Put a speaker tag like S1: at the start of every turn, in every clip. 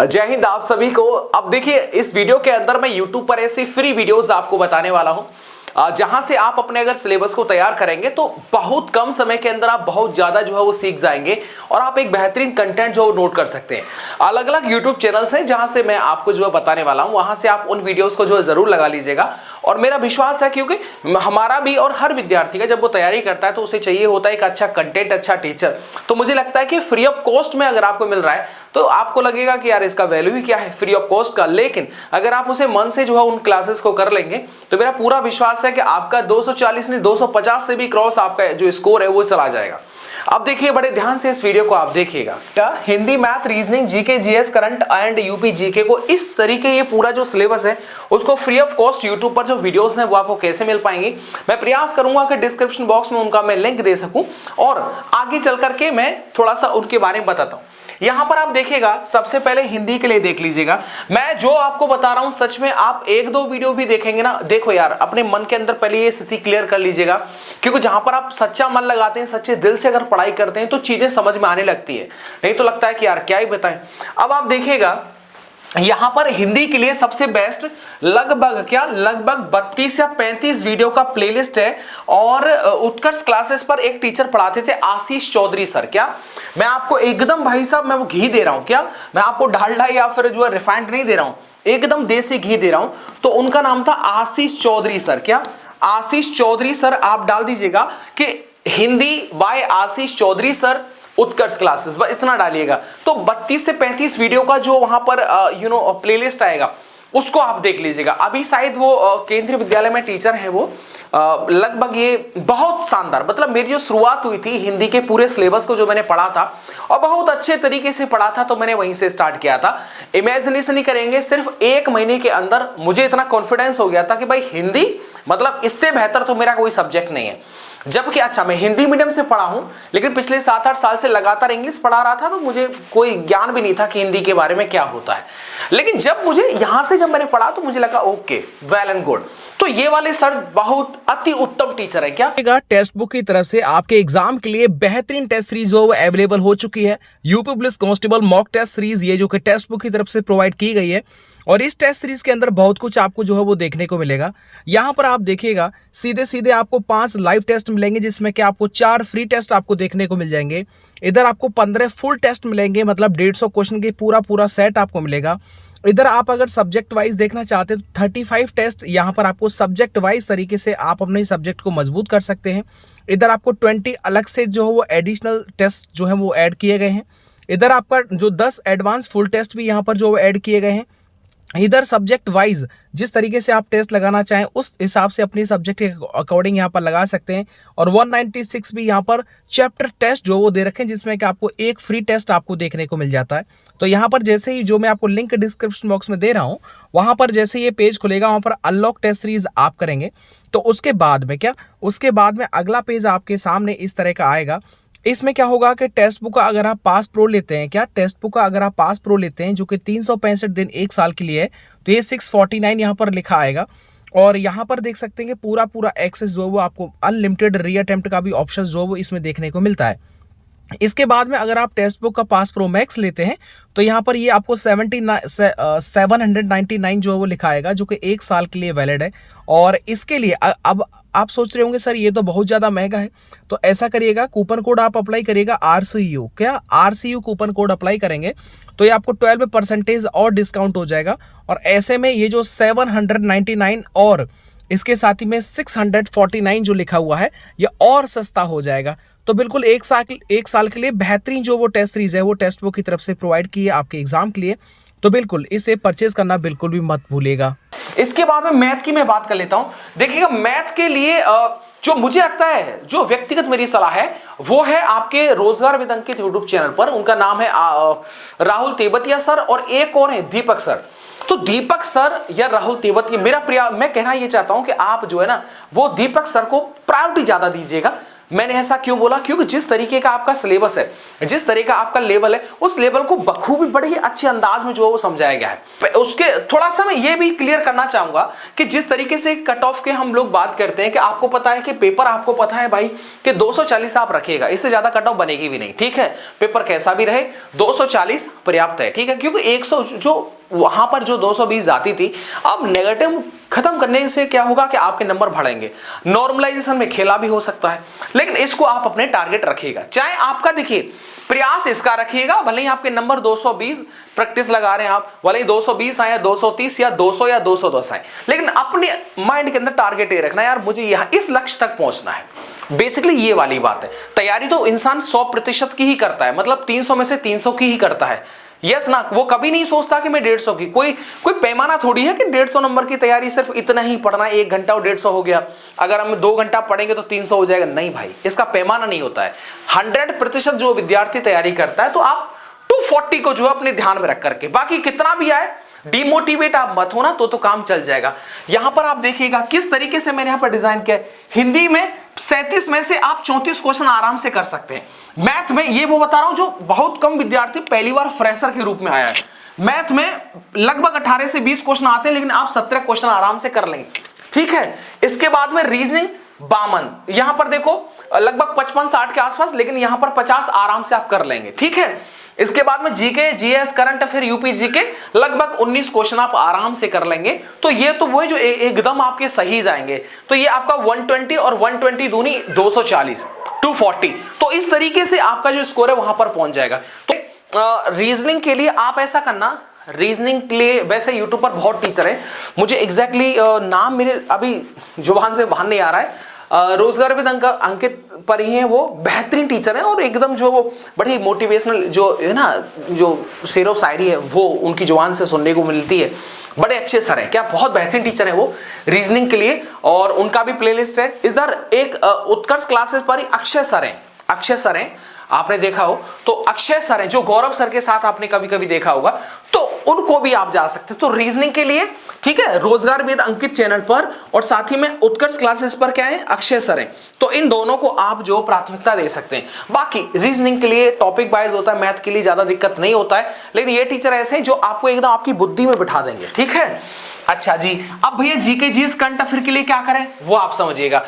S1: जय हिंद आप सभी को। अब देखिए इस वीडियो के अंदर मैं YouTube पर ऐसी फ्री वीडियोस आपको बताने वाला हूं जहां से आप अपने अगर सिलेबस को तैयार करेंगे तो बहुत कम समय के अंदर आप बहुत ज्यादा जो है वो सीख जाएंगे और आप एक बेहतरीन कंटेंट जो नोट कर सकते हैं। अलग अलग YouTube चैनल्स हैं जहां से मैं आपको जो है बताने वाला हूं, वहां से आप उन वीडियोस को जो है जरूर लगा लीजिएगा। और मेरा विश्वास है क्योंकि हमारा भी और हर विद्यार्थी का जब वो तैयारी करता है तो उसे चाहिए होता है एक अच्छा कंटेंट, अच्छा टीचर। तो मुझे लगता है कि फ्री ऑफ कॉस्ट में अगर आपको मिल रहा है तो आपको लगेगा कि यार इसका वैल्यू ही क्या है फ्री ऑफ कॉस्ट का। लेकिन अगर आप उसे मन से जो है उन क्लासेस को कर लेंगे तो मेरा पूरा विश्वास है कि आपका 240 नहीं 250 से भी क्रॉस आपका जो स्कोर है वो चला जाएगा। अब देखिए बड़े ध्यान से इस वीडियो को आप देखिएगा। Hindi, math, reasoning, GK, GS, current and UP GK को इस तरीके ये पूरा जो सिलेबस है उसको फ्री ऑफ कॉस्ट यूट्यूब पर जो वीडियोस हैं वो आपको कैसे मिल पाएंगी। मैं प्रयास करूंगा कि डिस्क्रिप्शन बॉक्स में उनका मैं लिंक दे सकूं और आगे चल करके मैं थोड़ा सा उनके बारे में बताता हूं। यहां पर आप देखिएगा, सबसे पहले हिंदी के लिए देख लीजिएगा। मैं जो आपको बता रहा हूं सच में आप एक दो वीडियो भी देखेंगे ना, देखो यार अपने मन के अंदर पहले ये स्थिति क्लियर कर लीजिएगा, क्योंकि जहां पर आप सच्चा मन लगाते हैं, सच्चे दिल से अगर पढ़ाई करते हैं तो चीजें समझ में आने लगती है। नहीं तो लगता है कि यार क्या ही बताएं। अब आप देखिएगा यहां पर हिंदी के लिए सबसे बेस्ट लगभग 32 या 35 वीडियो का प्लेलिस्ट है। और उत्कर्ष क्लासेस पर एक टीचर पढ़ाते थे, आशीष चौधरी सर। क्या मैं आपको एकदम भाई साहब मैं वो घी दे रहा हूं, क्या मैं आपको डालडा या फिर जो है रिफाइंड नहीं दे रहा हूं, एकदम देसी घी दे रहा हूं। तो उनका नाम था आशीष चौधरी सर। क्या आशीष चौधरी सर आप डाल दीजिएगा कि हिंदी बाय आशीष चौधरी सर उत्कर्ष क्लासेस, बस इतना डालिएगा तो 32 से 35 वीडियो का जो वहां पर प्लेलिस्ट आएगा उसको आप देख लीजिएगा। अभी शायद वो केंद्रीय विद्यालय में टीचर है वो, लगभग ये बहुत शानदार, मतलब मेरी जो शुरुआत हुई थी हिंदी के पूरे सिलेबस को जो मैंने पढ़ा था और बहुत अच्छे तरीके से पढ़ा था तो मैंने वहीं से स्टार्ट किया था। इमेजिनेशन नहीं करेंगे, सिर्फ 1 महीने के अंदर मुझे इतना कॉन्फिडेंस हो गया था कि भाई हिंदी मतलब इससे बेहतर तो मेरा कोई सब्जेक्ट नहीं है। जबकि अच्छा मैं हिंदी मीडियम से पढ़ा हूं लेकिन पिछले 7-8 साल से लगातार इंग्लिश पढ़ा रहा था तो मुझे कोई ज्ञान भी नहीं था कि हिंदी के बारे में क्या होता है। लेकिन जब मुझे यहां से जब मैंने पढ़ा तो मुझे लगा ओके वेल एंड गुड। तो ये वाले सर बहुत अति उत्तम टीचर है। क्या
S2: टेक्स्ट बुक की तरफ से आपके एग्जाम के लिए बेहतरीन टेस्ट सीरीज जो वो अवेलेबल हो चुकी है। UP police constable mock test series ये जो कि टेक्स्ट बुक की तरफ से प्रोवाइड की गई है और इस टेस्ट सीरीज के अंदर बहुत कुछ आपको जो है वो देखने को मिलेगा। यहाँ पर आप देखिएगा सीधे आपको 5 लाइव टेस्ट मिलेंगे जिसमें कि आपको 4 फ्री टेस्ट आपको देखने को मिल जाएंगे। इधर आपको 15 फुल टेस्ट मिलेंगे, मतलब 150 क्वेश्चन के पूरा सेट आपको मिलेगा। इधर आप अगर सब्जेक्ट वाइज देखना चाहते हैं तो 35 टेस्ट यहाँ पर आपको सब्जेक्ट वाइज तरीके से आप अपने सब्जेक्ट को मजबूत कर सकते हैं। इधर आपको 20 अलग से जो है वो एडिशनल टेस्ट जो है वो ऐड किए गए हैं। इधर आपका जो 10 एडवांस फुल टेस्ट भी यहाँ पर जो ऐड किए गए हैं। इधर सब्जेक्ट वाइज जिस तरीके से आप टेस्ट लगाना चाहें उस हिसाब से अपनी सब्जेक्ट के अकॉर्डिंग यहाँ पर लगा सकते हैं। और 196 भी यहाँ पर चैप्टर टेस्ट जो वो दे रखे हैं जिसमें कि आपको एक फ्री टेस्ट आपको देखने को मिल जाता है। तो यहाँ पर जैसे ही जो मैं आपको लिंक डिस्क्रिप्शन बॉक्स में दे रहा हूँ वहाँ पर जैसे ये पेज खुलेगा वहाँ पर अनलॉक टेस्ट सीरीज आप करेंगे तो उसके बाद में अगला पेज आपके सामने इस तरह का आएगा। इसमें क्या होगा कि टेक्स्ट बुक का अगर आप पास प्रो लेते हैं, टेक्स्ट बुक का अगर आप पास प्रो लेते हैं जो कि 365 दिन 1 साल के लिए है तो ये 649 यहाँ पर लिखा आएगा। और यहाँ पर देख सकते हैं कि पूरा एक्सेस जो है वो आपको अनलिमिटेड री अटेम्प्ट का भी ऑप्शन जो है वो इसमें देखने को मिलता है। इसके बाद में अगर आप टेक्स्ट बुक का पास प्रो मैक्स लेते हैं तो यहाँ पर ये आपको 799 जो है वो लिखा आएगा जो कि 1 साल के लिए वैलिड है। और इसके लिए अब आप सोच रहे होंगे सर ये तो बहुत ज़्यादा महंगा है, तो ऐसा करिएगा कूपन कोड आप अप्लाई करिएगा RCU। RCU coupon code apply करेंगे तो ये आपको 12% और डिस्काउंट हो जाएगा। और ऐसे में ये जो 799 और इसके साथ ही में 649 जो लिखा हुआ है ये और सस्ता हो जाएगा। तो बिल्कुल 1 साल के लिए बेहतरीन जो वो टेस्ट सीरीज है वो टेक्स्ट बुक की तरफ से प्रोवाइड की है आपके एग्जाम के लिए। तो बिल्कुल इसे परचेज करना बिल्कुल भी मत भूलिएगा।
S1: इसके बाद में मैथ की मैं बात कर लेता हूं। देखिएगा मैथ के लिए जो मुझे लगता है जो व्यक्तिगत मेरी सलाह है वो है आपके रोजगार विद अंकित यूट्यूब चैनल पर, उनका नाम है राहुल तेवतिया सर और एक और है दीपक सर। तो दीपक सर या राहुल तेवतिया मैं कहना ये चाहता हूं कि आप जो है ना वो दीपक सर को प्रायोरिटी ज्यादा दीजिएगा। मैंने ऐसा क्यों बोला? क्योंकि जिस तरीके का आपका सिलेबस है, जिस तरह का आपका लेवल है, उस लेवल को बखूबी बड़े ही अच्छे अंदाज में जो है वो समझाया गया है। उसके थोड़ा सा मैं ये भी क्लियर करना चाहूंगा कि जिस तरीके से कट ऑफ के हम लोग बात करते हैं कि आपको पता है कि पेपर, आपको पता है भाई कि 240 आप रखिएगा, इससे ज्यादा कट ऑफ बनेगी भी नहीं, ठीक है। पेपर कैसा भी रहे 240 पर्याप्त है, ठीक है। क्योंकि 100 जो वहां पर जो 220 जाती थी, अब नेगेटिव खत्म करने से क्या होगा कि आपके नंबर बढ़ेंगे। नॉर्मलाइजेशन में खेला भी हो सकता है, लेकिन इसको आप अपने टारगेट रखिएगा। चाहे आपका देखिए प्रयास इसका रखिएगा, भले ही आपके नंबर 220 प्रैक्टिस लगा रहे हैं आप, भले ही 220 आए, 230 या 200 या 210 आए, लेकिन अपने माइंड के अंदर टारगेट ये रखना है, यार मुझे यहां इस लक्ष्य तक पहुंचना है। बेसिकली ये वाली बात है। तैयारी तो इंसान 100% की ही करता है, मतलब 300 में से 300 की ही करता है, यस ना। वो कभी नहीं सोचता कि मैं 150 की, कोई पैमाना थोड़ी है कि 150 नंबर की तैयारी सिर्फ इतना ही पढ़ना, 1 घंटा और 150 हो गया, अगर हम 2 घंटा पढ़ेंगे तो 300 हो जाएगा। नहीं भाई, इसका पैमाना नहीं होता है। 100% जो विद्यार्थी तैयारी करता है, तो आप 240 को जो है अपने ध्यान में रख करके, बाकी कितना भी आए डिमोटिवेट आप मत होना, तो काम चल जाएगा। यहां पर आप देखिएगा किस तरीके से मैंने यहां पर डिजाइन किया है। हिंदी में 37 में से आप 34 क्वेश्चन आराम से कर सकते हैं। मैथ में ये वो बता रहा हूं जो बहुत कम विद्यार्थी पहली बार फ्रेशर के रूप में आया है। मैथ में लगभग 18 से 20 क्वेश्चन आते हैं, लेकिन आप 17 क्वेश्चन आराम से कर लेंगे, ठीक है। इसके बाद में रीजनिंग 52, यहां पर देखो लगभग 55-60 के आसपास, लेकिन यहां पर 50 आराम से आप कर लेंगे, ठीक है। इसके बाद में GK, GS, current affair, UP GK लगभग 19 क्वेश्चन आप आराम से कर लेंगे। तो ये तो वो है जो एकदम आपके सही जाएंगे। तो ये आपका 120 और 120 दूनी 240, 240। तो इस तरीके से आपका जो स्कोर है वहां पर पहुंच जाएगा। तो रीजनिंग के लिए आप ऐसा करना, रीजनिंग के लिए वैसे यूट्यूब पर बहुत टीचर है, मुझे एग्जैक्टली नाम मेरे अभी जुबान से बाहर नहीं आ रहा है। रोजगार विद अंकित पर ही है, वो बेहतरीन टीचर है और एकदम जो वो बड़ी मोटिवेशनल जो है ना, जो शेरो शायरी है वो उनकी जुबान से सुनने को मिलती है। बड़े अच्छे सर हैं, क्या बहुत बेहतरीन टीचर है वो रीजनिंग के लिए, और उनका भी प्लेलिस्ट है। इधर एक उत्कर्ष क्लासेस पर ही अक्षय सर हैं, अक्षय सर हैं, आपने देखा हो तो अक्षय सर हैं, जो गौरव सर के साथ आपने कभी कभी देखा होगा, तो उनको भी आप जा सकते हैं। तो रीजनिंग के लिए, ठीक है, रोजगार वेद अंकित चैनल पर, और साथ ही में उत्कर्ष क्लासेस पर क्या है, अक्षय सर हैं। तो इन दोनों को आप जो प्राथमिकता दे सकते हैं। बाकी रीजनिंग के लिए टॉपिक वाइज होता है, मैथ के लिए ज्यादा दिक्कत नहीं होता है, लेकिन ये टीचर ऐसे हैं जो आपको एकदम आपकी बुद्धि में बिठा देंगे, ठीक है। अच्छा जी, अब भैया जीके जीएस करंट अफेयर के लिए क्या करें वो आप समझिएगा।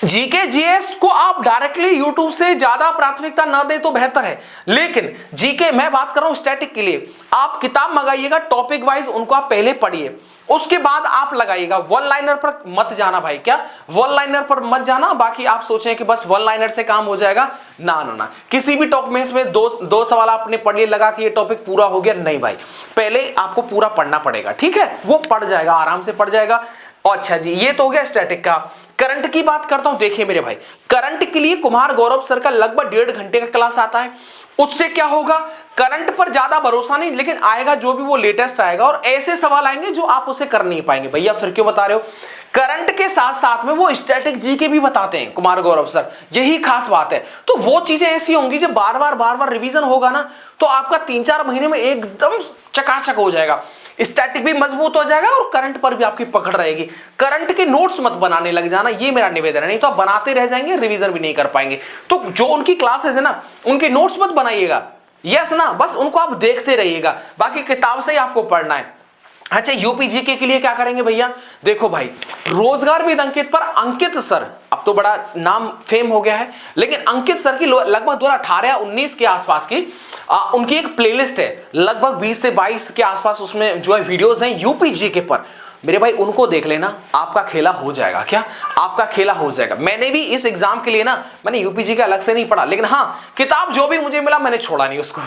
S1: जीके जीएस को आप डायरेक्टली यूट्यूब से ज्यादा प्राथमिकता ना दे तो बेहतर है, लेकिन जीके मैं बात कर रहा हूं स्टैटिक के लिए, आप किताब मंगाइएगा टॉपिक वाइज, उनको आप पहले पढ़िए, उसके बाद आप लगाइएगा। वन लाइनर पर मत जाना भाई, क्या वन लाइनर पर मत जाना। बाकी आप सोचें कि बस वन लाइनर से काम हो जाएगा, ना ना ना, किसी भी डॉक्यूमेंट्स में दो सवाल आपने पढ़ लिए लगा कि ये टॉपिक पूरा हो गया, नहीं भाई, पहले आपको पूरा पढ़ना पड़ेगा, ठीक है। वो पढ़ जाएगा, आराम से पढ़ जाएगा। अच्छा जी, ये तो हो गया स्टैटिक का। करंट की बात करता हूं, देखिए मेरे भाई, करंट के लिए कुमार गौरव सर का लगभग 1.5 घंटे का क्लास आता है। उससे क्या होगा, करंट पर ज्यादा भरोसा नहीं, लेकिन आएगा जो भी वो लेटेस्ट आएगा, और ऐसे सवाल आएंगे जो आप उसे कर नहीं पाएंगे। भैया फिर क्यों बता रहे हो, करंट के साथ साथ में वो स्टैटिक जीके भी बताते हैं कुमार गौरव सर, यही खास बात है। तो वो चीजें ऐसी होंगी जब बार बार रिवीजन होगा ना, तो आपका 3-4 महीने में एकदम चकाचक हो जाएगा, स्टैटिक भी मजबूत हो जाएगा और करंट पर भी आपकी पकड़ रहेगी। करंट के नोट्स मत बनाने लग जाना, ये मेरा निवेदन है, नहीं तो आप बनाते रह जाएंगे, रिवीजन भी नहीं कर पाएंगे। तो जो उनकी क्लासेस है ना, उनके नोट्स मत बनाइएगा, यस ना, बस उनको आप देखते रहिएगा, बाकी किताब से ही आपको पढ़ना है। अच्छा, यूपी जीके के लिए क्या करेंगे भैया, देखो भाई, रोजगार विद अंकित पर अंकित सर, अब तो बड़ा नाम फेम हो गया है, लेकिन अंकित सर की लगभग 2018 या 19 के आसपास की उनकी एक प्लेलिस्ट है, लगभग 20 से 22 के आसपास, उसमें जो है वीडियोस हैं यूपी जीके पर। मेरे भाई उनको देख लेना, आपका खेला हो जाएगा। क्या आपका खेला हो जाएगा। मैंने भी इस एग्जाम के लिए ना, मैंने यूपीजी का अलग से नहीं पढ़ा, लेकिन हाँ, किताब जो भी मुझे मिला मैंने छोड़ा नहीं उसको,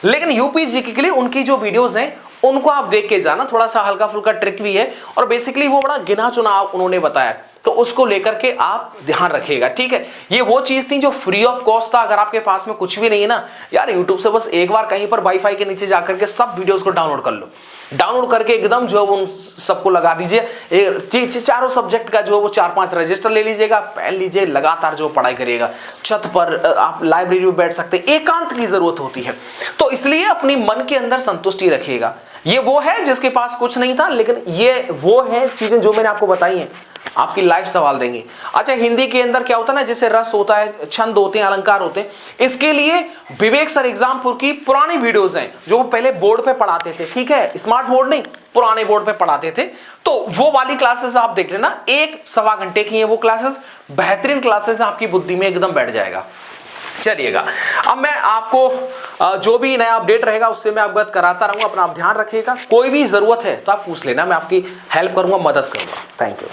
S1: लेकिन यूपीजी के लिए उनकी जो वीडियोस हैं उनको आप देख के जाना। थोड़ा सा हल्का फुल्का ट्रिक भी है, और बेसिकली वो बड़ा गिना चुना उन्होंने बताया, तो उसको लेकर के आप ध्यान रखिएगा, ठीक है। ये वो चीज थी जो फ्री ऑफ कॉस्ट था। अगर आपके पास में कुछ भी नहीं है ना यार, यूट्यूब से बस एक बार कहीं पर वाईफाई के नीचे जाकर के सब वीडियोस को डाउनलोड कर लो, डाउनलोड करके एकदम जो है उन सबको लगा दीजिए। चारों सब्जेक्ट का जो है वो 4-5 रजिस्टर ले लीजिएगा, पहन लीजिए, लगातार जो पढ़ाई करिएगा। छत पर आप लाइब्रेरी में बैठ सकते हैं, एकांत की जरूरत होती है, तो इसलिए अपनी मन के अंदर संतुष्टि रखिएगा। ये वो है जिसके पास कुछ नहीं था, लेकिन ये वो है चीजें जो मैंने आपको बताई हैं, आपकी लाइफ सवाल देंगी। अच्छा, हिंदी के अंदर क्या होता है ना, जैसे रस होता है, छंद होते हैं, अलंकार होते हैं, इसके लिए विवेक सर एग्जामपुर की पुरानी वीडियोस हैं जो वो पहले बोर्ड पे पढ़ाते थे, ठीक है, स्मार्ट बोर्ड नहीं, पुराने बोर्ड पे पढ़ाते थे, तो वो वाली क्लासेस आप देख लेना, 1-1.25 घंटे की है वो क्लासेस, बेहतरीन क्लासेस, आपकी बुद्धि में एकदम बैठ जाएगा। चलिएगा, अब मैं आपको जो भी नया अपडेट रहेगा उससे मैं अवगत कराता रहूंगा, अपना आप ध्यान रखिएगा, कोई भी जरूरत है तो आप पूछ लेना, मैं आपकी हेल्प करूंगा, मदद करूंगा। Thank you.